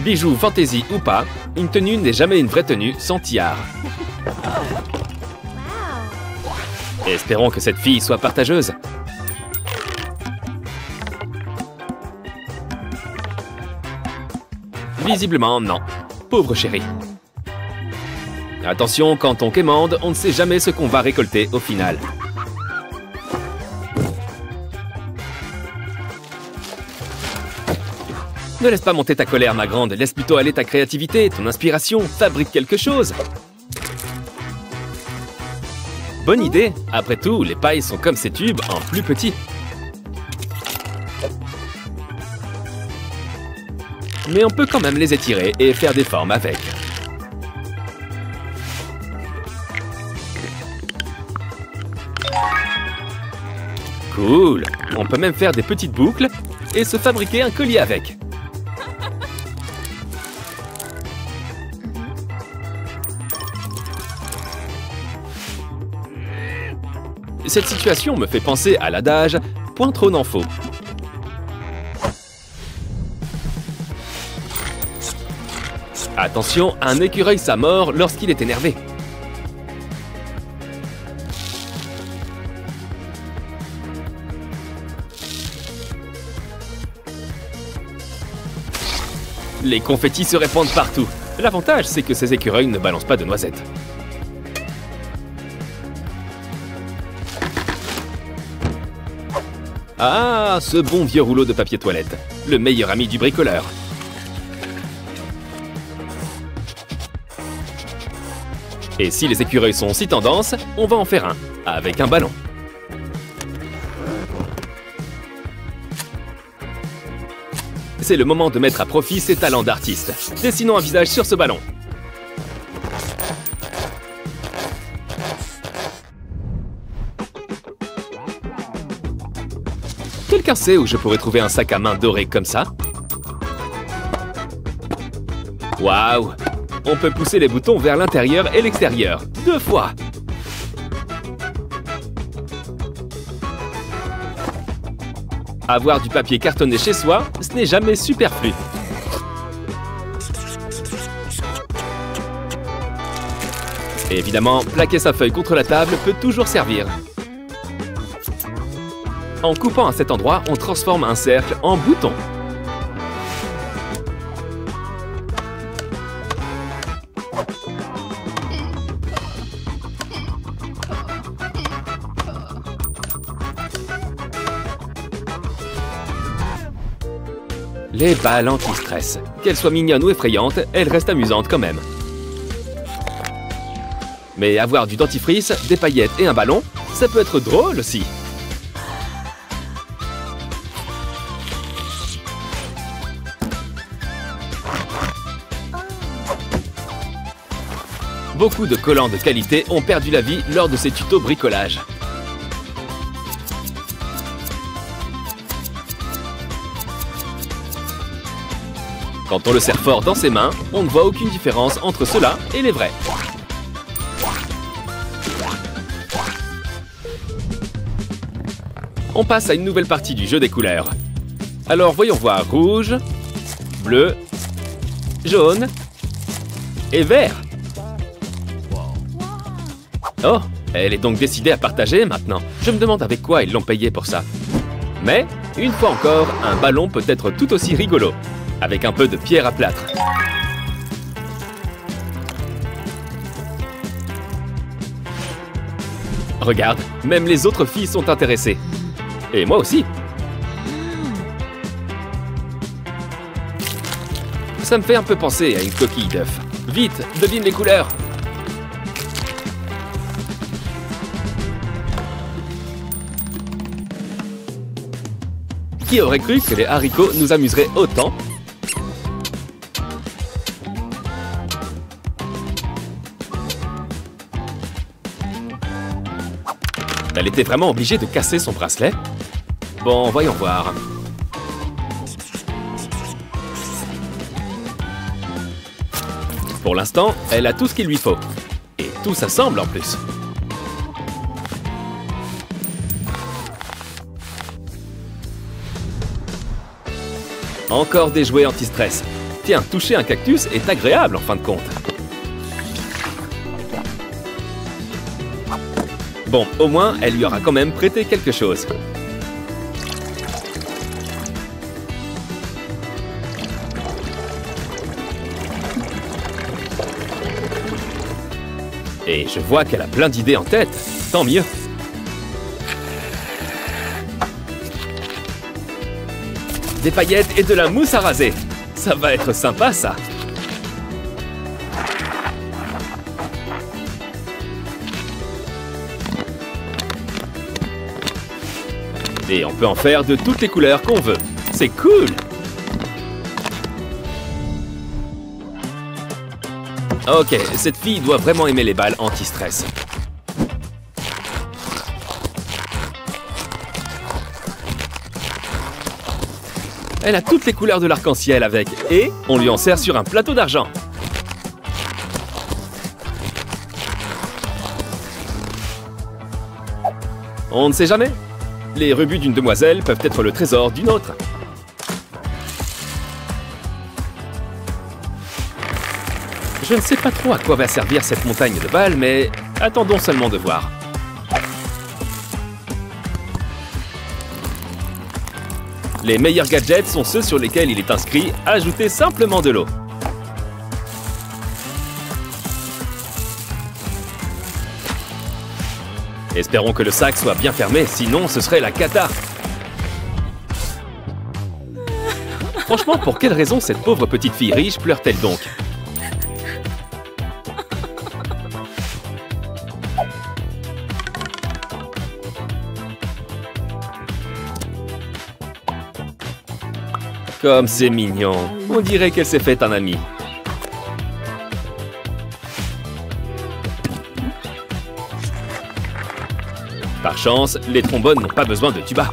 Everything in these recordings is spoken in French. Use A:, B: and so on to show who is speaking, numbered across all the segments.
A: Bijoux fantaisie ou pas, une tenue n'est jamais une vraie tenue sans tiare. Espérons que cette fille soit partageuse. Visiblement, non. Pauvre chérie. Attention, quand on quémande, on ne sait jamais ce qu'on va récolter au final. Ne laisse pas monter ta colère, ma grande. Laisse plutôt aller ta créativité, ton inspiration. Fabrique quelque chose. Bonne idée. Après tout, les pailles sont comme ces tubes en plus petit. Mais on peut quand même les étirer et faire des formes avec. Cool. On peut même faire des petites boucles et se fabriquer un collier avec. Cette situation me fait penser à l'adage « point trop n'en faut ». Attention, un écureuil s'amord lorsqu'il est énervé. Les confettis se répandent partout. L'avantage, c'est que ces écureuils ne balancent pas de noisettes. Ah, ce bon vieux rouleau de papier toilette, le meilleur ami du bricoleur. Et si les écureuils sont si tendance, on va en faire un, avec un ballon. C'est le moment de mettre à profit ses talents d'artiste. Dessinons un visage sur ce ballon. Quelqu'un sait où je pourrais trouver un sac à main doré comme ça? Waouh! On peut pousser les boutons vers l'intérieur et l'extérieur, 2 fois! Avoir du papier cartonné chez soi, ce n'est jamais superflu. Et évidemment, plaquer sa feuille contre la table peut toujours servir. En coupant à cet endroit, on transforme un cercle en bouton. Les balles anti-stress. Qu'elles soient mignonnes ou effrayantes, elles restent amusantes quand même. Mais avoir du dentifrice, des paillettes et un ballon, ça peut être drôle aussi. Beaucoup de collants de qualité ont perdu la vie lors de ces tutos bricolage. Quand on le serre fort dans ses mains, on ne voit aucune différence entre ceux-là et les vrais. On passe à une nouvelle partie du jeu des couleurs. Alors voyons voir rouge, bleu, jaune et vert. Oh, elle est donc décidée à partager maintenant. Je me demande avec quoi ils l'ont payé pour ça. Mais, une fois encore, un ballon peut être tout aussi rigolo, avec un peu de pierre à plâtre. Regarde, même les autres filles sont intéressées. Et moi aussi. Ça me fait un peu penser à une coquille d'œuf. Vite, devine les couleurs. Qui aurait cru que les haricots nous amuseraient autant? Elle était vraiment obligée de casser son bracelet? Bon, voyons voir. Pour l'instant, elle a tout ce qu'il lui faut. Et tout s'assemble en plus. Encore des jouets anti-stress. Tiens, toucher un cactus est agréable en fin de compte. Bon, au moins, elle lui aura quand même prêté quelque chose. Et je vois qu'elle a plein d'idées en tête. Tant mieux. Des paillettes et de la mousse à raser. Ça va être sympa, ça. Et on peut en faire de toutes les couleurs qu'on veut. C'est cool! Ok, cette fille doit vraiment aimer les balles anti-stress. Elle a toutes les couleurs de l'arc-en-ciel avec, et on lui en sert sur un plateau d'argent. On ne sait jamais. Les rebuts d'une demoiselle peuvent être le trésor d'une autre. Je ne sais pas trop à quoi va servir cette montagne de balles, mais attendons seulement de voir. Les meilleurs gadgets sont ceux sur lesquels il est inscrit « Ajoutez simplement de l'eau ». Espérons que le sac soit bien fermé, sinon ce serait la cata. Franchement, pour quelle raison cette pauvre petite fille riche pleure-t-elle donc? Comme c'est mignon. On dirait qu'elle s'est faite un ami. Par chance, les trombones n'ont pas besoin de tuba.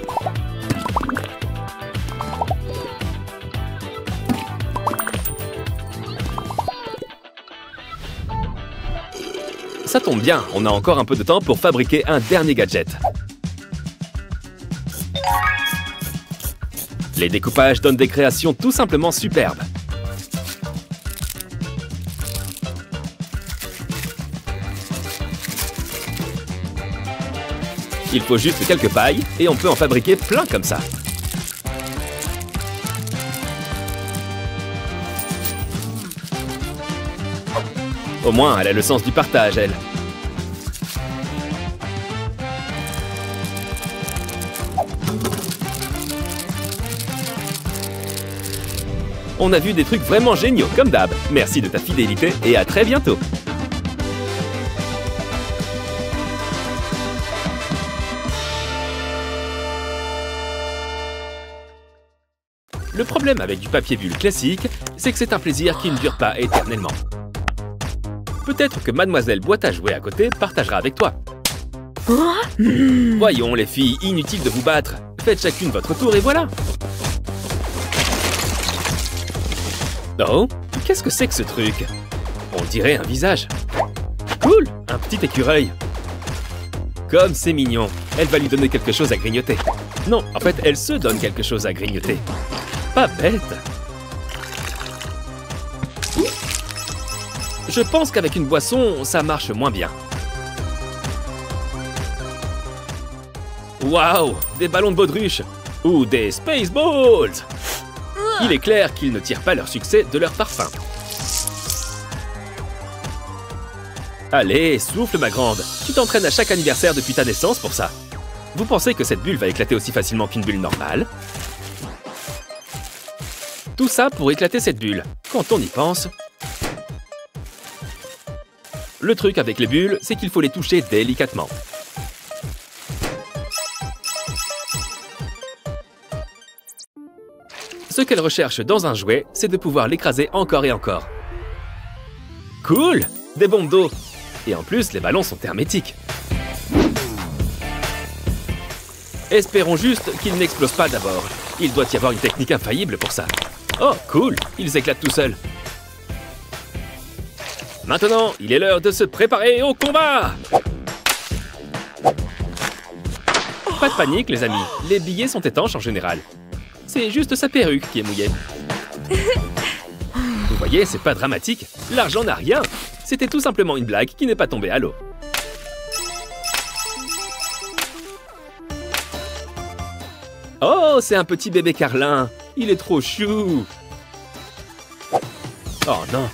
A: Ça tombe bien, on a encore un peu de temps pour fabriquer un dernier gadget. Les découpages donnent des créations tout simplement superbes. Il faut juste quelques pailles et on peut en fabriquer plein comme ça. Au moins, elle a le sens du partage, elle. On a vu des trucs vraiment géniaux, comme d'hab. Merci de ta fidélité et à très bientôt. Le problème avec du papier bulle classique, c'est que c'est un plaisir qui ne dure pas éternellement. Peut-être que Mademoiselle Boîte à jouets à côté partagera avec toi. Voyons les filles, inutile de vous battre. Faites chacune votre tour et voilà. Oh, qu'est-ce que c'est que ce truc? On dirait un visage. Cool, un petit écureuil. Comme c'est mignon. Elle va lui donner quelque chose à grignoter. Non, en fait, elle se donne quelque chose à grignoter. Pas bête. Je pense qu'avec une boisson, ça marche moins bien. Waouh, des ballons de baudruche. Ou des Spaceballs. Il est clair qu'ils ne tirent pas leur succès de leur parfum. Allez, souffle ma grande. Tu t'entraînes à chaque anniversaire depuis ta naissance pour ça. Vous pensez que cette bulle va éclater aussi facilement qu'une bulle normale? Tout ça pour éclater cette bulle. Quand on y pense... Le truc avec les bulles, c'est qu'il faut les toucher délicatement. Ce qu'elle recherche dans un jouet, c'est de pouvoir l'écraser encore et encore. Cool! Des bombes d'eau! Et en plus, les ballons sont hermétiques. Espérons juste qu'ils n'explosent pas d'abord. Il doit y avoir une technique infaillible pour ça. Oh, cool! Ils éclatent tout seuls. Maintenant, il est l'heure de se préparer au combat! Pas de panique, les amis. Les billets sont étanches en général. C'est juste sa perruque qui est mouillée. Vous voyez, c'est pas dramatique. L'argent n'a rien. C'était tout simplement une blague qui n'est pas tombée à l'eau. Oh, c'est un petit bébé carlin. Il est trop chou. Oh non.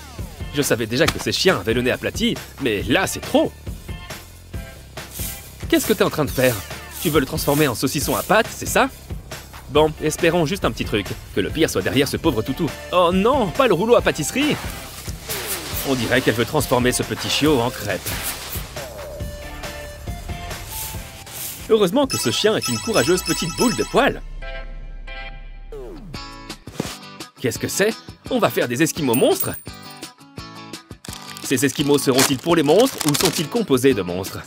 A: Je savais déjà que ces chiens avaient le nez aplati, mais là, c'est trop. Qu'est-ce que t'es en train de faire? Tu veux le transformer en saucisson à pâte, c'est ça? Bon, espérons juste un petit truc. Que le pire soit derrière ce pauvre toutou. Oh non, pas le rouleau à pâtisserie! On dirait qu'elle veut transformer ce petit chiot en crêpe. Heureusement que ce chien est une courageuse petite boule de poils. Qu'est-ce que c'est? On va faire des esquimaux monstres? Ces esquimaux seront-ils pour les monstres ou sont-ils composés de monstres?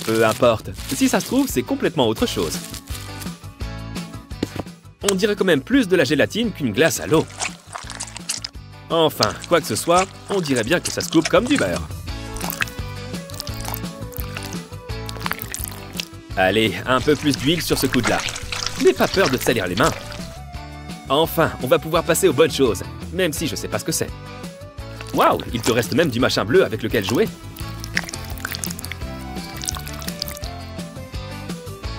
A: Peu importe. Si ça se trouve, c'est complètement autre chose. On dirait quand même plus de la gélatine qu'une glace à l'eau. Enfin, quoi que ce soit, on dirait bien que ça se coupe comme du beurre. Allez, un peu plus d'huile sur ce coude-là. N'aie pas peur de te salir les mains. Enfin, on va pouvoir passer aux bonnes choses, même si je sais pas ce que c'est. Waouh, il te reste même du machin bleu avec lequel jouer.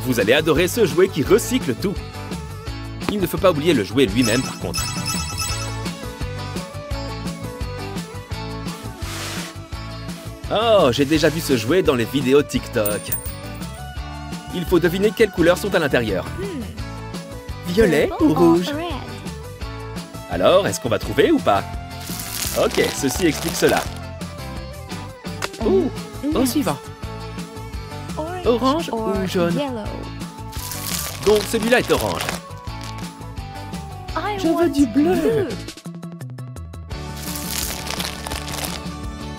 A: Vous allez adorer ce jouet qui recycle tout. Il ne faut pas oublier le jouet lui-même par contre. Oh, j'ai déjà vu ce jouet dans les vidéos TikTok. Il faut deviner quelles couleurs sont à l'intérieur. Violet ou rouge? Alors, est-ce qu'on va trouver ou pas? Ok, ceci explique cela. Ouh, au suivant. Orange ou jaune? Donc celui-là est orange. Je veux du bleu.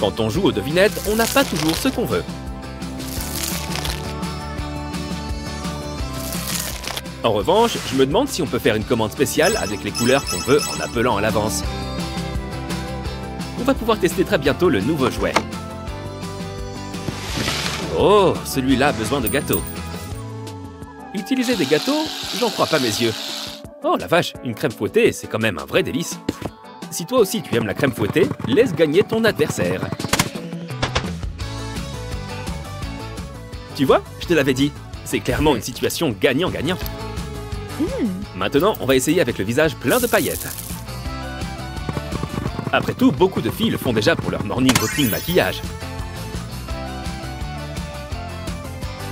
A: Quand on joue aux devinettes, on n'a pas toujours ce qu'on veut. En revanche, je me demande si on peut faire une commande spéciale avec les couleurs qu'on veut en appelant à l'avance. On va pouvoir tester très bientôt le nouveau jouet. Oh, celui-là a besoin de gâteaux. Utiliser des gâteaux? J'en crois pas mes yeux. Oh la vache, une crème fouettée, c'est quand même un vrai délice. Si toi aussi tu aimes la crème fouettée, laisse gagner ton adversaire. Tu vois, je te l'avais dit. C'est clairement une situation gagnant-gagnant. Maintenant, on va essayer avec le visage plein de paillettes. Après tout, beaucoup de filles le font déjà pour leur morning routine maquillage.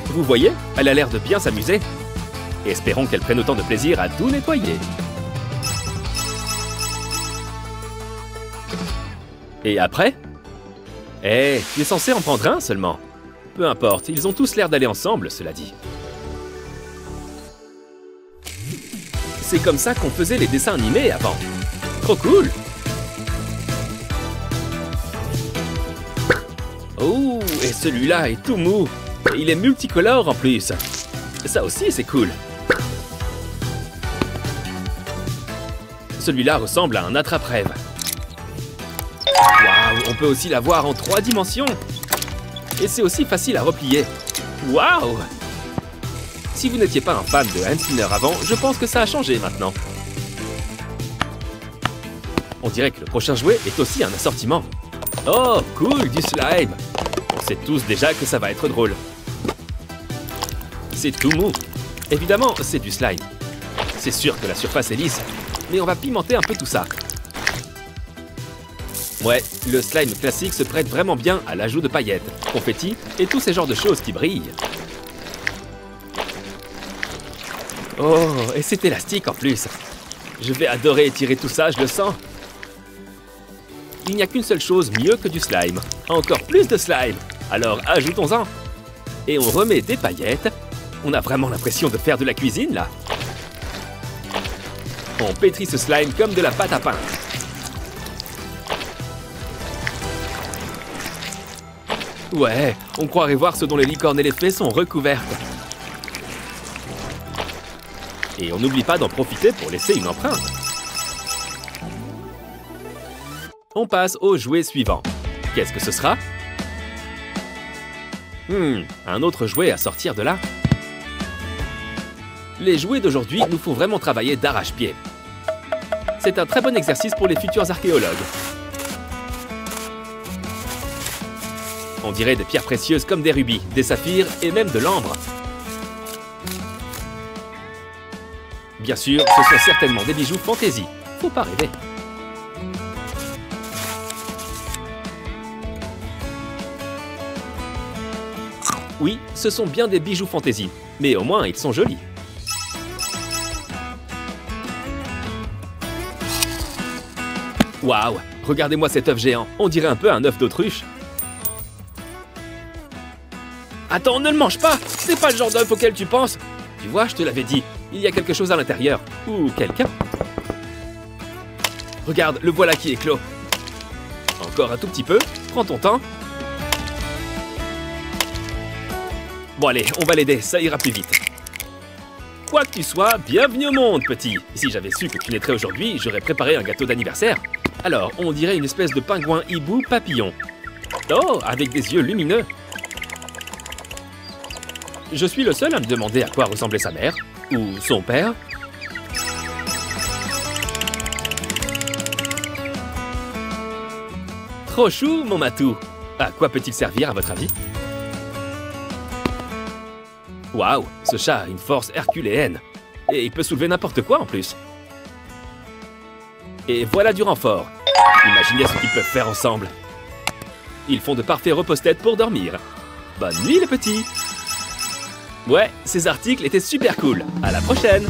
A: Vous voyez, elle a l'air de bien s'amuser. Espérons qu'elle prenne autant de plaisir à tout nettoyer. Et après? Eh, tu es censé en prendre un seulement. Peu importe, ils ont tous l'air d'aller ensemble, cela dit. C'est comme ça qu'on faisait les dessins animés avant. Trop cool! Oh, et celui-là est tout mou. Et il est multicolore en plus. Ça aussi, c'est cool. Celui-là ressemble à un attrape-rêve. Waouh, on peut aussi l'avoir en 3 dimensions. Et c'est aussi facile à replier. Waouh! Si vous n'étiez pas un fan de hand spinner avant, je pense que ça a changé maintenant. On dirait que le prochain jouet est aussi un assortiment. Oh, cool, du slime! On sait tous déjà que ça va être drôle. C'est tout mou. Évidemment, c'est du slime. C'est sûr que la surface est lisse, mais on va pimenter un peu tout ça. Ouais, le slime classique se prête vraiment bien à l'ajout de paillettes, confettis et tous ces genres de choses qui brillent. Oh, et c'est élastique en plus. Je vais adorer étirer tout ça, je le sens. Il n'y a qu'une seule chose mieux que du slime. Encore plus de slime. Alors ajoutons-en. Et on remet des paillettes. On a vraiment l'impression de faire de la cuisine, là. On pétrit ce slime comme de la pâte à pain. Ouais, on croirait voir ce dont les licornes et les fées sont recouvertes. Et on n'oublie pas d'en profiter pour laisser une empreinte. On passe au jouet suivant. Qu'est-ce que ce sera? Un autre jouet à sortir de là. Les jouets d'aujourd'hui nous font vraiment travailler d'arrache-pied. C'est un très bon exercice pour les futurs archéologues. On dirait des pierres précieuses comme des rubis, des saphirs et même de l'ambre. Bien sûr, ce sont certainement des bijoux fantaisie. Faut pas rêver. Oui, ce sont bien des bijoux fantaisie, mais au moins ils sont jolis. Waouh, regardez-moi cet œuf géant, on dirait un peu un œuf d'autruche. Attends, ne le mange pas! C'est pas le genre d'œuf auquel tu penses! Tu vois, je te l'avais dit, il y a quelque chose à l'intérieur. Ou quelqu'un. Regarde, le voilà qui est clos. Encore un tout petit peu, prends ton temps. Bon allez, on va l'aider, ça ira plus vite. Quoi que tu sois, bienvenue au monde, petit. Si j'avais su que tu naîtrais aujourd'hui, j'aurais préparé un gâteau d'anniversaire. Alors, on dirait une espèce de pingouin hibou papillon. Oh, avec des yeux lumineux. Je suis le seul à me demander à quoi ressemblait sa mère. Ou son père. Trop chou, mon matou. À quoi peut-il servir, à votre avis? Waouh, ce chat a une force herculéenne. Et il peut soulever n'importe quoi en plus. Et voilà du renfort. Imaginez ce qu'ils peuvent faire ensemble. Ils font de parfaits repose-têtes pour dormir. Bonne nuit les petits. Ouais, ces articles étaient super cool. À la prochaine.